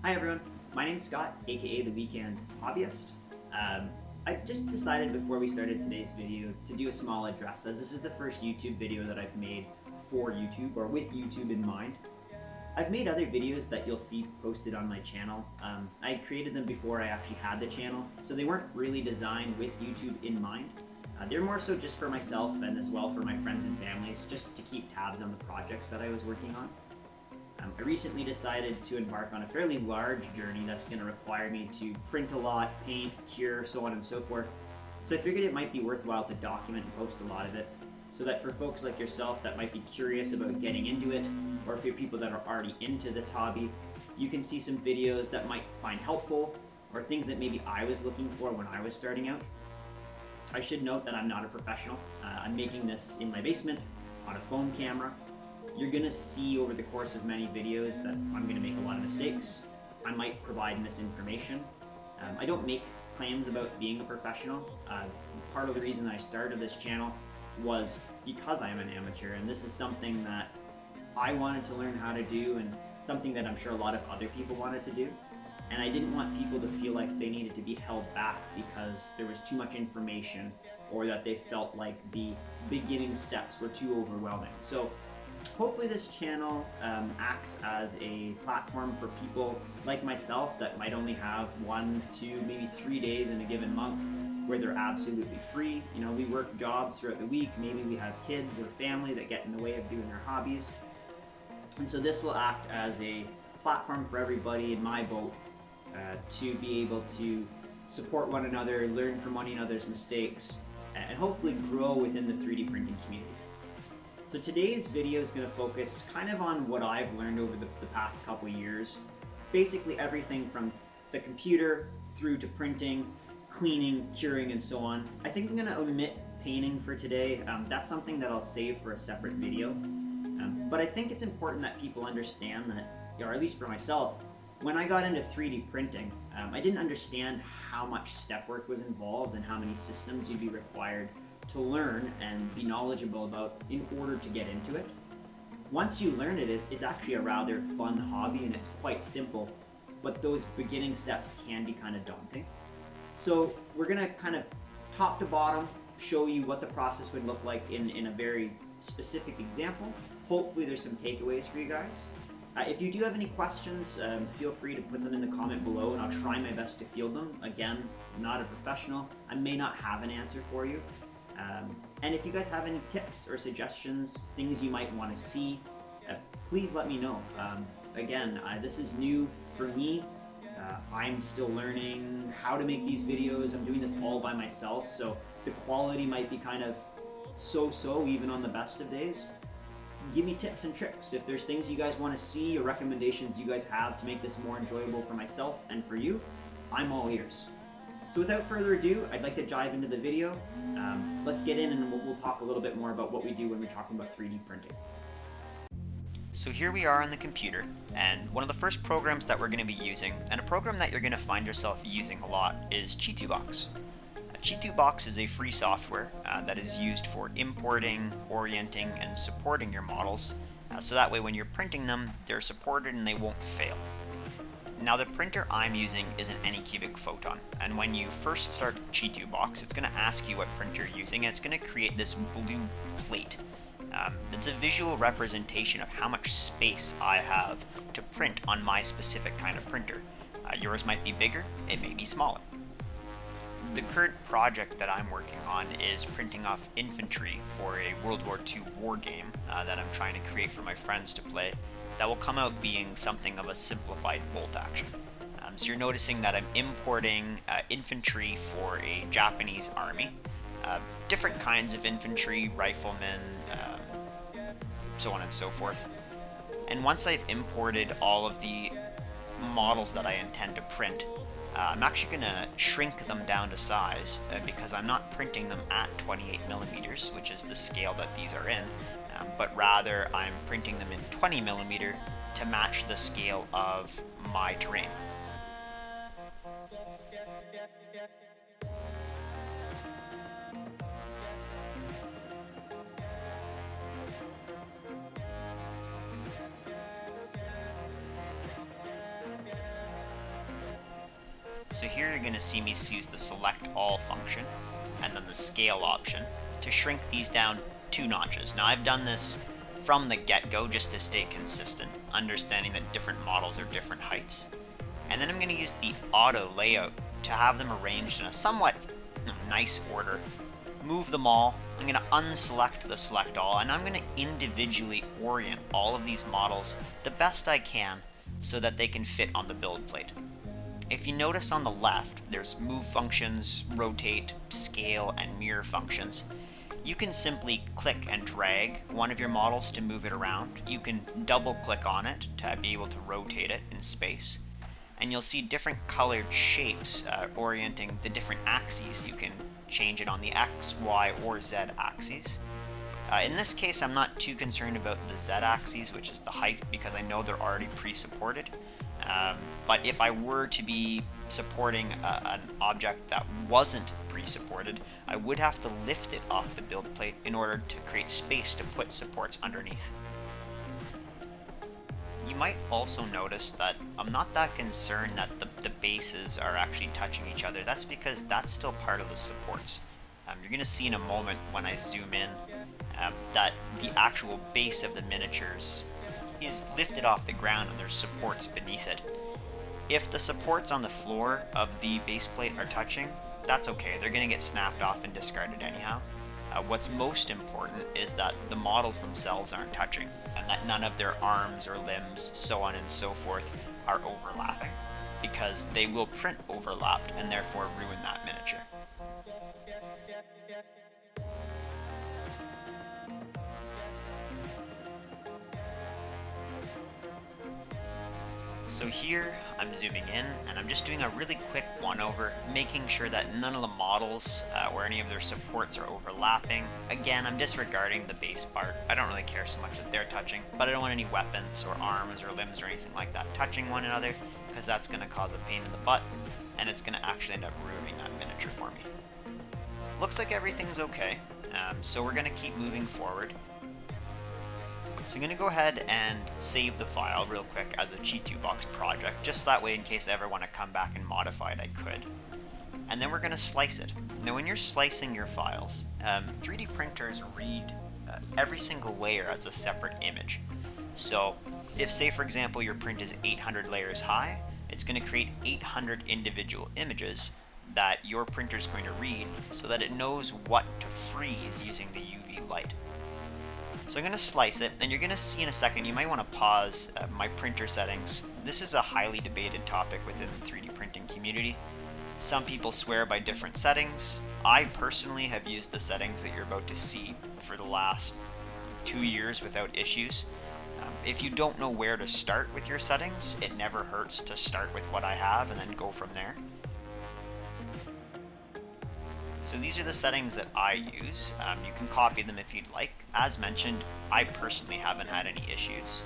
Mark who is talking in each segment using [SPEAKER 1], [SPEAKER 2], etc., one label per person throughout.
[SPEAKER 1] Hi everyone, my name is Scott, aka The Weekend Hobbyist. I just decided before we started today's video to do a small address, as this is the first YouTube video that I've made for YouTube, or with YouTube in mind. I've made other videos that you'll see posted on my channel. I created them before I actually had the channel, so they weren't really designed with YouTube in mind. They're more so just for myself and as well for my friends and families, just to keep tabs on the projects that I was working on. I recently decided to embark on a fairly large journey that's going to require me to print a lot, paint, cure, so on and so forth. So I figured it might be worthwhile to document and post a lot of it, so that for folks like yourself that might be curious about getting into it, or for people that are already into this hobby, you can see some videos that might find helpful, or things that maybe I was looking for when I was starting out. I should note that I'm not a professional. I'm making this in my basement on a phone camera. You're going to see over the course of many videos that I'm going to make a lot of mistakes. I might provide misinformation. I don't make claims about being a professional. Part of the reason that I started this channel was because I am an amateur, and this is something that I wanted to learn how to do, and something that I'm sure a lot of other people wanted to do. And I didn't want people to feel like they needed to be held back because there was too much information, or that they felt like the beginning steps were too overwhelming. So hopefully this channel acts as a platform for people like myself that might only have 1, 2, maybe 3 days in a given month where they're absolutely free. You know, we work jobs throughout the week, maybe we have kids or family that get in the way of doing our hobbies. And so this will act as a platform for everybody in my boat to be able to support one another, learn from one another's mistakes, and hopefully grow within the 3D printing community. So today's video is going to focus kind of on what I've learned over the past couple years. Basically everything from the computer through to printing, cleaning, curing, and so on. I think I'm going to omit painting for today. That's something that I'll save for a separate video. But I think it's important that people understand that, or at least for myself, when I got into 3D printing, I didn't understand how much step work was involved and how many systems you'd be required to learn and be knowledgeable about in order to get into it. Once you learn it, it's actually a rather fun hobby and it's quite simple, but those beginning steps can be kind of daunting. So we're gonna kind of top to bottom show you what the process would look like in a very specific example. Hopefully there's some takeaways for you guys. If you do have any questions, feel free to put them in the comment below and I'll try my best to field them. Again, I'm not a professional. I may not have an answer for you. And if you guys have any tips or suggestions, things you might want to see, please let me know. Again, this is new for me. I'm still learning how to make these videos. I'm doing this all by myself, so the quality might be kind of so-so even on the best of days. Give me tips and tricks. If there's things you guys want to see or recommendations you guys have to make this more enjoyable for myself and for you, I'm all ears. So without further ado, I'd like to dive into the video. Let's get in and we'll talk a little bit more about what we do when we're talking about 3D printing.
[SPEAKER 2] So here we are on the computer, and one of the first programs that we're going to be using, and a program that you're going to find yourself using a lot, is Chitubox. Chitubox is a free software that is used for importing, orienting, and supporting your models, so that way when you're printing them, they're supported and they won't fail. Now the printer I'm using is an AnyCubic Photon, and when you first start Chitubox, it's going to ask you what printer you're using, and it's going to create this blue plate. It's a visual representation of how much space I have to print on my specific kind of printer. Yours might be bigger, it may be smaller. The current project that I'm working on is printing off infantry for a World War II war game that I'm trying to create for my friends to play. That will come out being something of a simplified bolt action. So you're noticing that I'm importing infantry for a Japanese army, different kinds of infantry, riflemen, so on and so forth. And once I've imported all of the models that I intend to print, I'm actually going to shrink them down to size because I'm not printing them at 28 millimeters, which is the scale that these are in, but rather I'm printing them in 20 millimeter to match the scale of my terrain. So here you're going to see me use the select all function and then the scale option to shrink these down 2 notches. Now I've done this from the get-go just to stay consistent, understanding that different models are different heights. And then I'm going to use the auto layout to have them arranged in a somewhat nice order. Move them all. I'm going to unselect the select all, and I'm going to individually orient all of these models the best I can so that they can fit on the build plate. If you notice on the left, there's move functions, rotate, scale, and mirror functions. You can simply click and drag one of your models to move it around. You can double click on it to be able to rotate it in space. And you'll see different colored shapes orienting the different axes. You can change it on the X, Y, or Z axes. In this case, I'm not too concerned about the Z axes, which is the height, because I know they're already pre-supported. But if I were to be supporting an object that wasn't pre-supported, I would have to lift it off the build plate in order to create space to put supports underneath. You might also notice that I'm not that concerned that the bases are actually touching each other. That's because that's still part of the supports. You're going to see in a moment when I zoom in that the actual base of the miniatures is lifted off the ground and there's supports beneath it. If the supports on the floor of the base plate are touching, that's okay. They're going to get snapped off and discarded anyhow. What's most important is that the models themselves aren't touching, and that none of their arms or limbs, so on and so forth, are overlapping, because they will print overlapped and therefore ruin that miniature. So here I'm zooming in and I'm just doing a really quick one-over, making sure that none of the models or any of their supports are overlapping. Again, I'm disregarding the base part. I don't really care so much that they're touching, but I don't want any weapons or arms or limbs or anything like that touching one another, because that's going to cause a pain in the butt and it's going to actually end up ruining that miniature for me. Looks like everything's okay, so we're going to keep moving forward. So I'm going to go ahead and save the file real quick as a Chitubox project, just that way in case I ever want to come back and modify it, I could. And then we're going to slice it. Now when you're slicing your files, 3D printers read every single layer as a separate image. So if, say for example, your print is 800 layers high, it's going to create 800 individual images that your printer is going to read so that it knows what to freeze using the UV light. So I'm going to slice it, and you're going to see in a second, you might want to pause my printer settings. This is a highly debated topic within the 3D printing community. Some people swear by different settings. I personally have used the settings that you're about to see for the last 2 years without issues. If you don't know where to start with your settings, it never hurts to start with what I have and then go from there. So these are the settings that I use. You can copy them if you'd like. As mentioned, I personally haven't had any issues.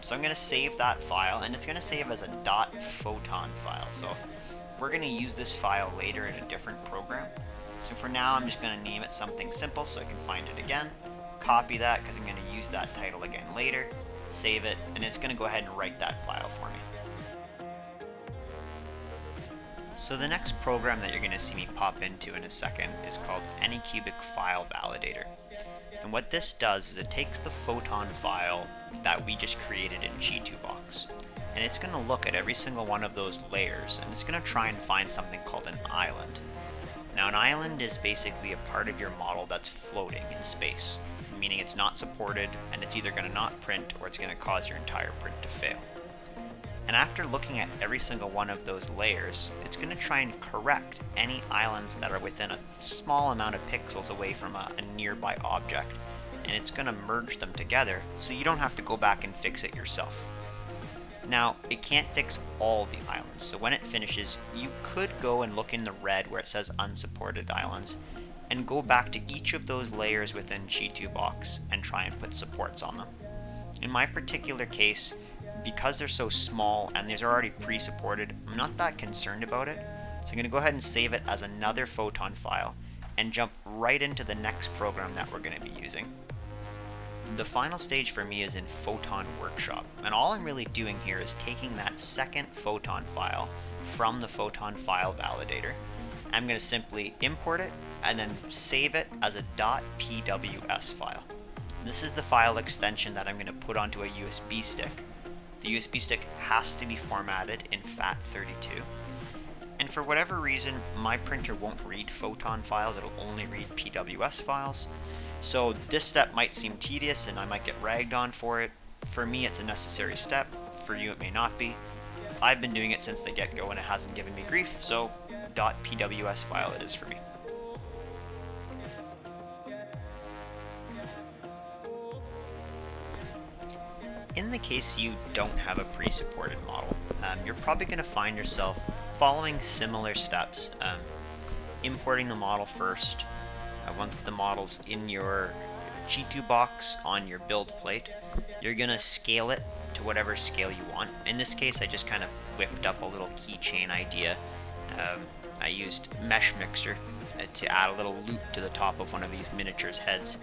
[SPEAKER 2] So I'm going to save that file, and it's going to save as a .photon file. So we're going to use this file later in a different program. So for now, I'm just going to name it something simple so I can find it again. Copy that because I'm going to use that title again later. Save it, and it's going to go ahead and write that file for me. So the next program that you're going to see me pop into in a second is called AnyCubic File Validator. And what this does is it takes the Photon file that we just created in Chitubox, and it's going to look at every single one of those layers, and it's going to try and find something called an island. Now an island is basically a part of your model that's floating in space, meaning it's not supported, and it's either going to not print or it's going to cause your entire print to fail. And after looking at every single one of those layers, it's going to try and correct any islands that are within a small amount of pixels away from a nearby object. And it's going to merge them together so you don't have to go back and fix it yourself. Now, it can't fix all the islands, so when it finishes, you could go and look in the red where it says unsupported islands, and go back to each of those layers within Chitubox and try and put supports on them. In my particular case, because they're so small and these are already pre-supported, I'm not that concerned about it. So I'm going to go ahead and save it as another Photon file and jump right into the next program that we're going to be using. the final stage for me is in Photon Workshop, and all I'm really doing here is taking that second Photon file from the Photon file validator. I'm going to simply import it and then save it as a .pws file. This is the file extension that I'm going to put onto a USB stick. The USB stick has to be formatted in FAT32. And for whatever reason, my printer won't read Photon files, it'll only read PWS files. So this step might seem tedious and I might get ragged on for it. For me, it's a necessary step. For you, it may not be. I've been doing it since the get-go and it hasn't given me grief, so .pws file it is for me. In the case you don't have a pre-supported model, you're probably going to find yourself following similar steps. Importing the model first. Once the model's in your Chitubox on your build plate, you're going to scale it to whatever scale you want. In this case, I just kind of whipped up a little keychain idea. I used Mesh Mixer to add a little loop to the top of one of these miniatures' heads.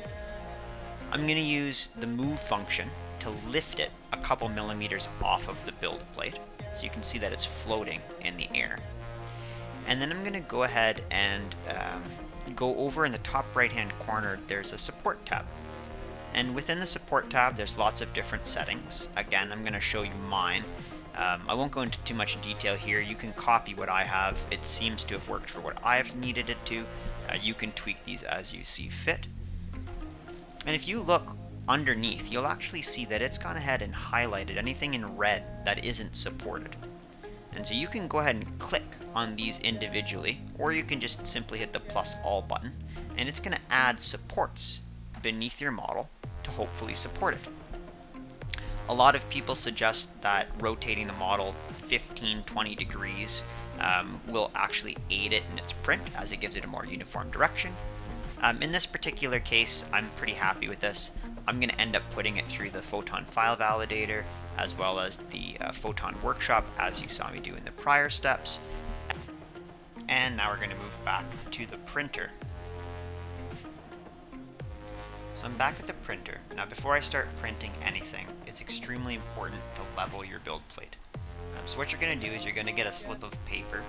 [SPEAKER 2] I'm going to use the move function to lift it a couple millimeters off of the build plate, so you can see that it's floating in the air. And then I'm going to go ahead and go over in the top right hand corner, there's a support tab. And within the support tab, there's lots of different settings. Again, I'm going to show you mine. I won't go into too much detail here. You can copy what I have. It seems to have worked for what I've needed it to. You can tweak these as you see fit. And if you look underneath, you'll actually see that it's gone ahead and highlighted anything in red that isn't supported. And so you can go ahead and click on these individually, or you can just simply hit the plus all button, and it's going to add supports beneath your model to hopefully support it. A lot of people suggest that rotating the model 15-20 degrees will actually aid it in its print, as it gives it a more uniform direction. In this particular case, I'm pretty happy with this. I'm going to end up putting it through the Photon file validator as well as the Photon Workshop, as you saw me do in the prior steps. And now we're going to move back to the printer. So I'm back at the printer. Now before I start printing anything, it's extremely important to level your build plate. So what you're going to do is you're going to get a slip of paper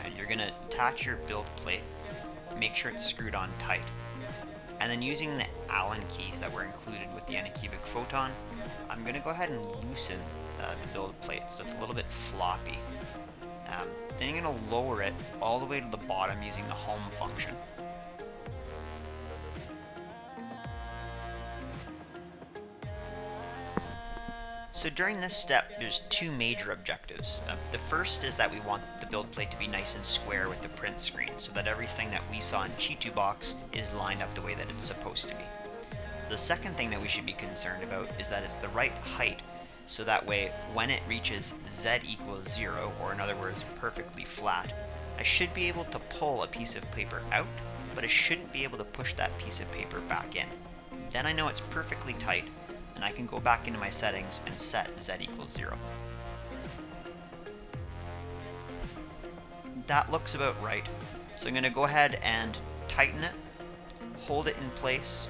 [SPEAKER 2] and you're going to attach your build plate, make sure it's screwed on tight. And then using the Allen keys that were included with the AnyCubic Photon, I'm going to go ahead and loosen the build plate so it's a little bit floppy. Then you're going to lower it all the way to the bottom using the home function. So during this step, there's two major objectives. The first is that we want the build plate to be nice and square with the print screen, so that everything that we saw in Chitubox is lined up the way that it's supposed to be. The second thing that we should be concerned about is that it's the right height, so that way when it reaches Z equals 0, or in other words perfectly flat, I should be able to pull a piece of paper out, but I shouldn't be able to push that piece of paper back in. Then I know it's perfectly tight, and I can go back into my settings and set Z equals 0. That looks about right. So I'm going to go ahead and tighten it, hold it in place,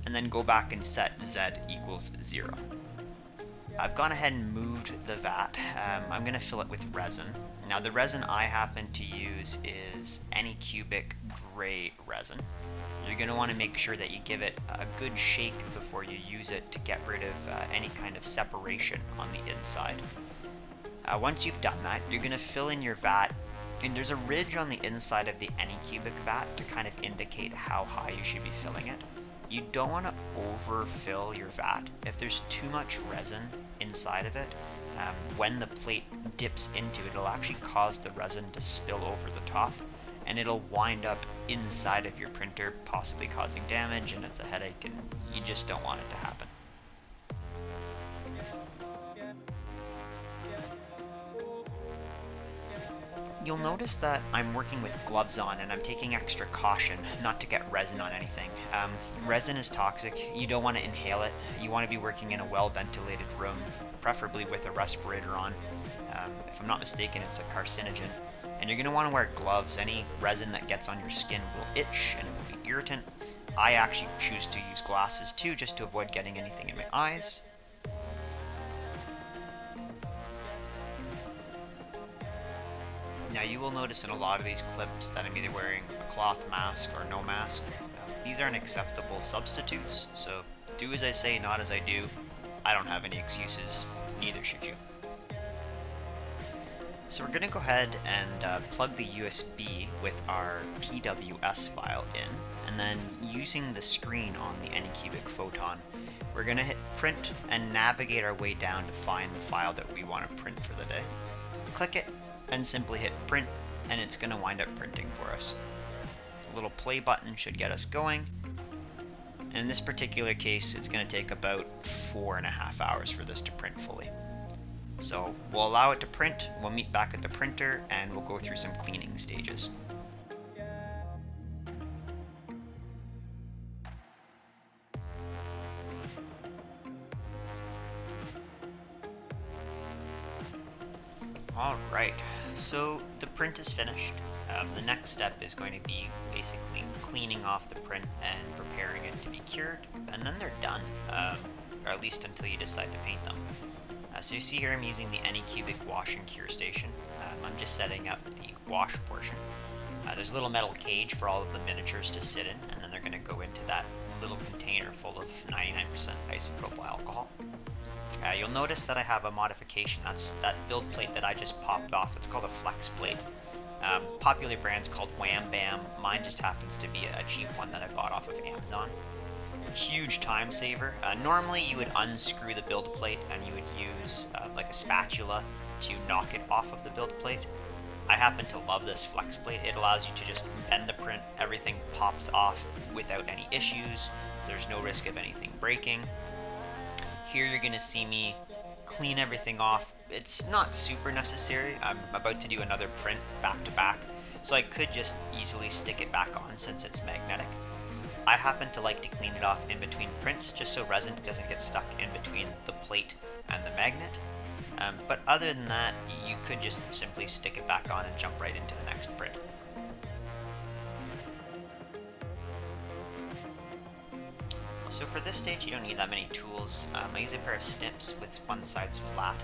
[SPEAKER 2] and then go back and set Z equals 0. I've gone ahead and moved the vat. I'm going to fill it with resin. Now the resin I happen to use is AnyCubic gray resin. You're going to want to make sure that you give it a good shake before you use it to get rid of any kind of separation on the inside. Once you've done that, you're going to fill in your vat, and there's a ridge on the inside of the AnyCubic vat to kind of indicate how high you should be filling it. You don't want to overfill your vat. If there's too much resin inside of it, when the plate dips into it, it'll actually cause the resin to spill over the top, and it'll wind up inside of your printer, possibly causing damage, and it's a headache, and you just don't want it to happen. You'll notice that I'm working with gloves on, and I'm taking extra caution not to get resin on anything. Resin is toxic. You don't want to inhale it. You want to be working in a well-ventilated room, preferably with a respirator on. If I'm not mistaken, it's a carcinogen, And you're going to want to wear gloves. Any resin that gets on your skin will itch and it will be irritant. I actually choose to use glasses too, just to avoid getting anything in my eyes. Now you will notice in a lot of these clips that I'm either wearing a cloth mask or no mask. These aren't acceptable substitutes, so do as I say, not as I do. I don't have any excuses, neither should you. So we're going to go ahead and plug the USB with our PWS file in, and then using the screen on the AnyCubic Photon, we're going to hit print and navigate our way down to find the file that we want to print for the day. Click it and simply hit print, and it's going to wind up printing for us. The little play button should get us going, and in this particular case it's going to take about 4.5 hours for this to print fully. So we'll allow it to print, we'll meet back at the printer, and we'll go through some cleaning stages. Alright, so the print is finished. The next step is going to be basically cleaning off the print and preparing it to be cured, and then they're done, or at least until you decide to paint them. So you see here I'm using the AnyCubic wash and cure station. I'm just setting up the wash portion. There's a little metal cage for all of the miniatures to sit in, and then they're going to go into that little container full of 99% isopropyl alcohol. You'll notice that I have a modification. That's that build plate that I just popped off. It's called a flex plate. Popular brand's called Wham Bam. Mine just happens to be a cheap one that I bought off of Amazon. Huge time saver. Normally you would unscrew the build plate and you would use like a spatula to knock it off of the build plate. I happen to love this flex plate. It allows you to just bend the print, everything pops off without any issues. There's no risk of anything breaking. Here you're going to see me clean everything off. It's not super necessary. I'm about to do another print back to back, so I could just easily stick it back on since it's magnetic. I happen to like to clean it off in between prints just so resin doesn't get stuck in between the plate and the magnet. But other than that, you could just simply stick it back on and jump right into the next print. So for this stage you don't need that many tools. I use a pair of snips with one side's flat.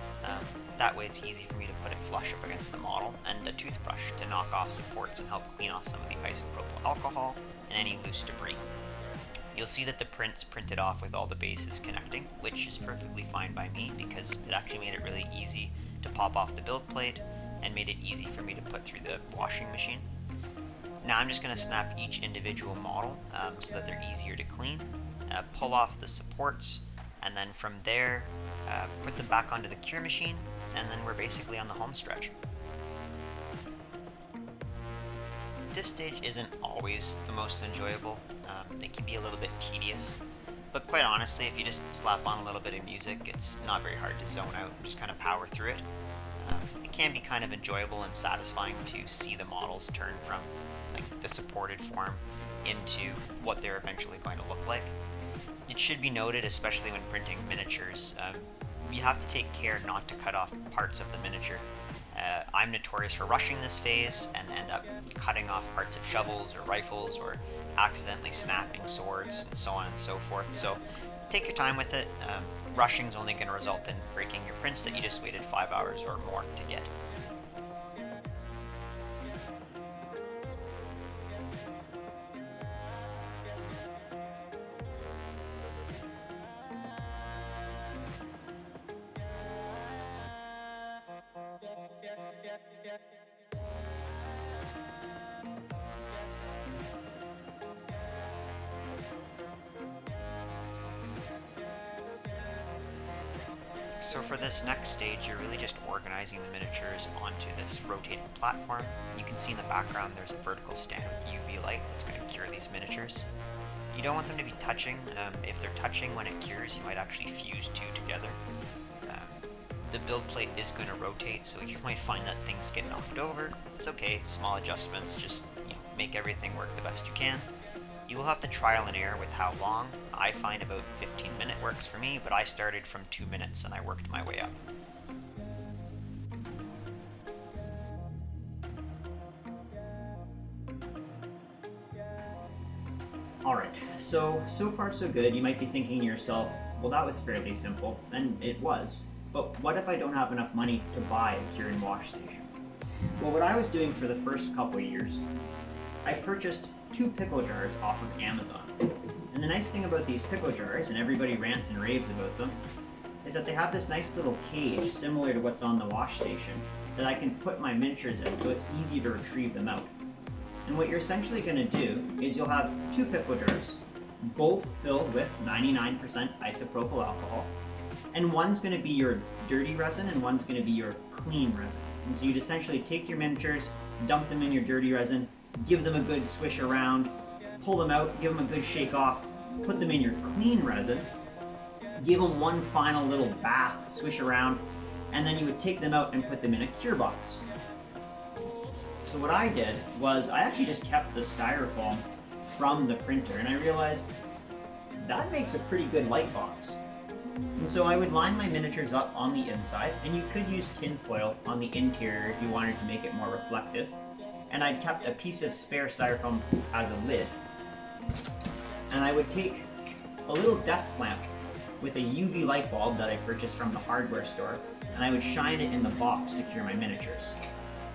[SPEAKER 2] That way it's easy for me to put it flush up against the model, and a toothbrush to knock off supports and help clean off some of the isopropyl alcohol and any loose debris. You'll see that the print's printed off with all the bases connecting, which is perfectly fine by me because it actually made it really easy to pop off the build plate and made it easy for me to put through the washing machine. Now I'm just going to snap each individual model so that they're easier to clean, pull off the supports, and then from there put them back onto the cure machine, and then we're basically on the home stretch. This stage isn't always the most enjoyable. It can be a little bit tedious, but quite honestly, if you just slap on a little bit of music, it's not very hard to zone out and just kind of power through it. It can be kind of enjoyable and satisfying to see the models turn from like the supported form into what they're eventually going to look like. It should be noted, especially when printing miniatures, you have to take care not to cut off parts of the miniature. I'm notorious for rushing this phase and end up cutting off parts of shovels or rifles or accidentally snapping swords and so on and so forth. So take your time with it. Rushing is only going to result in breaking your prints that you just waited 5 hours or more to get. So for this next stage, you're really just organizing the miniatures onto this rotating platform. You can see in the background there's a vertical stand with UV light that's going to cure these miniatures. You don't want them to be touching. If they're touching when it cures, you might actually fuse two together. The build plate is going to rotate, so you might find that things get knocked over. It's okay, small adjustments, just make everything work the best you can. You will have to trial and error with how long. I find about 15-minute works for me, but I started from 2 minutes and I worked my way up.
[SPEAKER 1] So far so good. You might be thinking to yourself, well, that was fairly simple, and it was. But what if I don't have enough money to buy a cure and wash station? Well, what I was doing for the first couple of years, I purchased 2 pickle jars off of Amazon. And the nice thing about these pickle jars, and everybody rants and raves about them, is that they have this nice little cage similar to what's on the wash station that I can put my miniatures in, so it's easy to retrieve them out. And what you're essentially going to do is you'll have 2 pickle jars, both filled with 99% isopropyl alcohol, and one's going to be your dirty resin and one's going to be your clean resin. And so you'd essentially take your miniatures, dump them in your dirty resin, give them a good swish around, pull them out, give them a good shake off, put them in your clean resin, give them one final little bath, swish around, and then you would take them out and put them in a cure box. So what I did was I actually just kept the styrofoam from the printer, and I realized that makes a pretty good light box. And so I would line my miniatures up on the inside, and you could use tin foil on the interior if you wanted to make it more reflective. And I'd kept a piece of spare styrofoam as a lid. And I would take a little desk lamp with a UV light bulb that I purchased from the hardware store, and I would shine it in the box to cure my miniatures.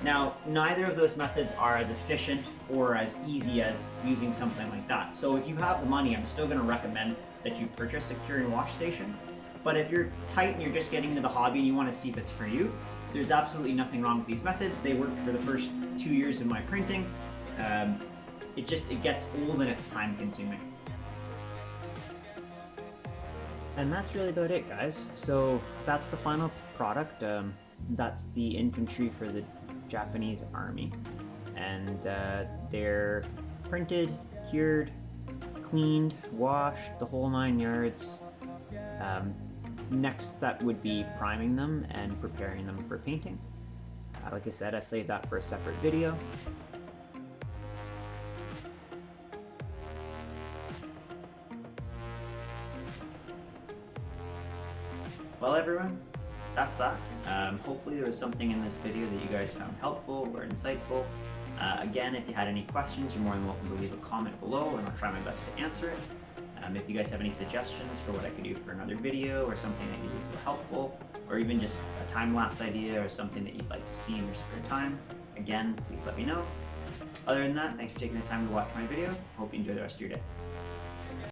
[SPEAKER 1] Now, neither of those methods are as efficient or as easy as using something like that. So if you have the money, I'm still going to recommend that you purchase a cure and wash station. But if you're tight and you're just getting into the hobby and you want to see if it's for you, there's absolutely nothing wrong with these methods. They worked for the first 2 years of my printing. It gets old and it's time consuming. And that's really about it, guys. So that's the final product. That's the infantry for the Japanese army. And they're printed, cured, cleaned, washed, the whole 9 yards. Next step would be priming them and preparing them for painting. Like I said, I saved that for a separate video. Well, everyone, that's that. Hopefully there was something in this video that you guys found helpful or insightful. Again, if you had any questions, you're more than welcome to leave a comment below and I'll try my best to answer it. If you guys have any suggestions for what I could do for another video or something that you think will be helpful, or even just a time-lapse idea or something that you'd like to see in your spare time, again, please let me know. Other than that, thanks for taking the time to watch my video. Hope you enjoy the rest of your day.